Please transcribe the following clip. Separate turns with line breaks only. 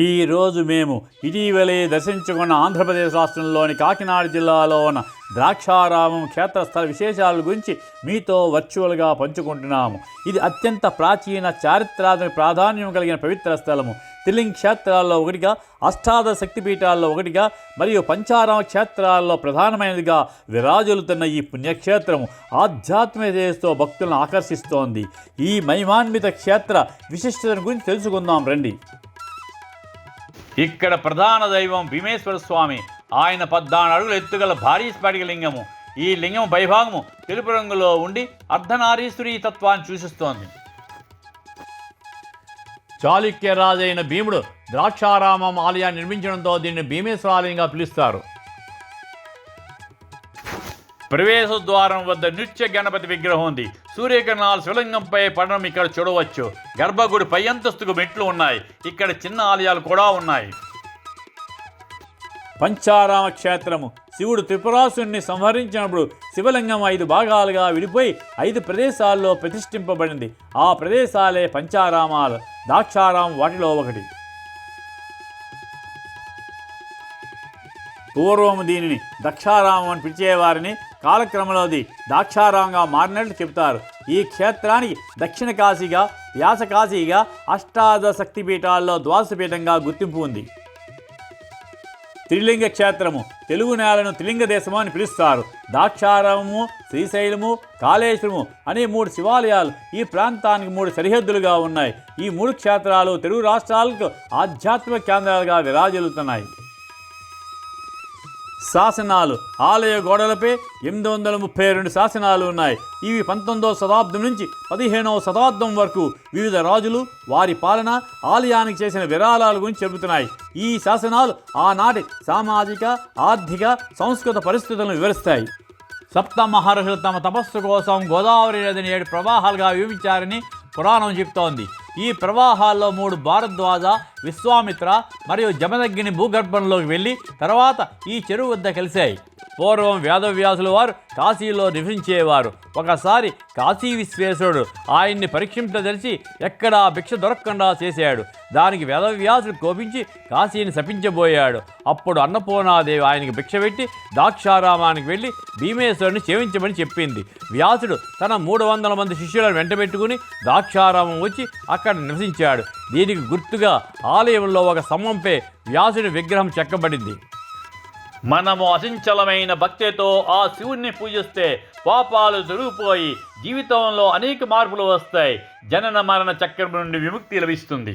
ఈరోజు మేము ఇటీవలే దర్శించుకున్న ఆంధ్రప్రదేశ్ రాష్ట్రంలోని కాకినాడ జిల్లాలో ఉన్న ద్రాక్షారామం క్షేత్రస్థల విశేషాల గురించి మీతో వర్చువల్గా పంచుకుంటున్నాము. ఇది అత్యంత ప్రాచీన చారిత్రాత్మక ప్రాధాన్యం కలిగిన పవిత్ర స్థలము. త్రిలింగ క్షేత్రాల్లో ఒకటిగా, అష్టాదశ శక్తిపీఠాల్లో ఒకటిగా మరియు పంచారామ క్షేత్రాల్లో ప్రధానమైనదిగా విరాజులుతున్న ఈ పుణ్యక్షేత్రము ఆధ్యాత్మికతతో భక్తులను ఆకర్షిస్తోంది. ఈ మహిమాన్విత క్షేత్ర విశిష్టతను గురించి తెలుసుకుందాం రండి. ఇక్కడ ప్రధాన దైవం భీమేశ్వర స్వామి. ఆయన 14 అడుగుల ఎత్తుగల భారీ స్ఫటిక లింగము. ఈ లింగం పైభాగము తెలుపు రంగులో ఉండి అర్ధనారీశ్వరీ తత్వాన్ని సూచిస్తోంది. చాళుక్య రాజైన భీముడు ద్రాక్షారామం ఆలయాన్ని నిర్మించడంతో దీన్ని భీమేశ్వరాలయంగా పిలుస్తారు. ప్రవేశ ద్వారం వద్ద నృత్య గణపతి విగ్రహం ఉంది. సూర్యకిరణాలు శివలింగంపై పడడం ఇక్కడ చూడవచ్చు. గర్భగుడి పై అంతస్తుకు మెట్లు ఉన్నాయి. ఇక్కడ చిన్న ఆలయాలు కూడా ఉన్నాయి. పంచారామ క్షేత్రము. శివుడు త్రిపురాసుని సంహరించినప్పుడు శివలింగం 5 భాగాలుగా విడిపోయి 5 ప్రదేశాల్లో ప్రతిష్ఠింపబడింది. ఆ ప్రదేశాలే పంచారామాలు. ద్రాక్షారామం వాటిలో ఒకటి. పూర్వం దీనిని దక్షారామం అని పిలిచేవారిని, కాలక్రమంలో ద్రాక్షారామంగా మారినట్లు చెబుతారు. ఈ క్షేత్రానికి దక్షిణ కాశీగా, వ్యాస కాశీగా, అష్టాదశ శక్తిపీఠాల్లో ద్వాదశపీఠంగా గుర్తింపు ఉంది. త్రిలింగ క్షేత్రము. తెలుగు నేలను త్రిలింగ దేశము అని పిలుస్తారు. ద్రాక్షారామము, శ్రీశైలము, కాళేశ్వరము అనే 3 శివాలయాలు ఈ ప్రాంతానికి 3 సరిహద్దులుగా ఉన్నాయి. ఈ 3 క్షేత్రాలు తెలుగు రాష్ట్రాలకు ఆధ్యాత్మిక కేంద్రాలుగా విరాజిల్లుతున్నాయి. శాసనాలు. ఆలయ గోడలపై 832 శాసనాలు ఉన్నాయి. ఇవి 19వ శతాబ్దం నుంచి 15వ శతాబ్దం వరకు వివిధ రాజులు, వారి పాలన, ఆలయానికి చేసిన విరాళాల గురించి చెబుతున్నాయి. ఈ శాసనాలు ఆనాటి సామాజిక, ఆర్థిక, సంస్కృత పరిస్థితులను వివరిస్తాయి. సప్త మహర్షులు తమ తపస్సు కోసం గోదావరి నదిని 7 ప్రవాహాలుగా విభజించారని పురాణం చెబుతోంది. ఈ ప్రవాహాల్లో 3 భారద్వాజ, విశ్వామిత్ర మరియు జమదగ్ని భూగర్భంలోకి వెళ్ళి తర్వాత ఈ చెరువు వద్ద కలిశాయి. పూర్వం వేదవ్యాసుల వారు కాశీలో నివసించేవారు. ఒకసారి కాశీ విశ్వేశ్వరుడు ఆయన్ని పరీక్షింపదలిచి ఎక్కడా భిక్ష దొరకకుండా చేశాడు. దానికి వేదవ్యాసుడు కోపించి కాశీని శపించబోయాడు. అప్పుడు అన్నపూర్ణాదేవి ఆయనకి భిక్ష పెట్టి ద్రాక్షారామానికి వెళ్ళి భీమేశ్వరుని సేవించమని చెప్పింది. వ్యాసుడు తన 300 మంది శిష్యులను వెంటబెట్టుకుని ద్రాక్షారామం వచ్చి అక్కడ నివసించాడు. దీనికి గుర్తుగా ఆలయంలో ఒక స్తంభంపై వ్యాసుడి విగ్రహం చెక్కబడింది. మనము అచంచలమైన భక్తితో ఆ శివుణ్ణి పూజిస్తే పాపాలు తొలగిపోయి జీవితంలో అనేక మార్పులు వస్తాయి. జనన మరణ చక్రం నుండి విముక్తి లభిస్తుంది.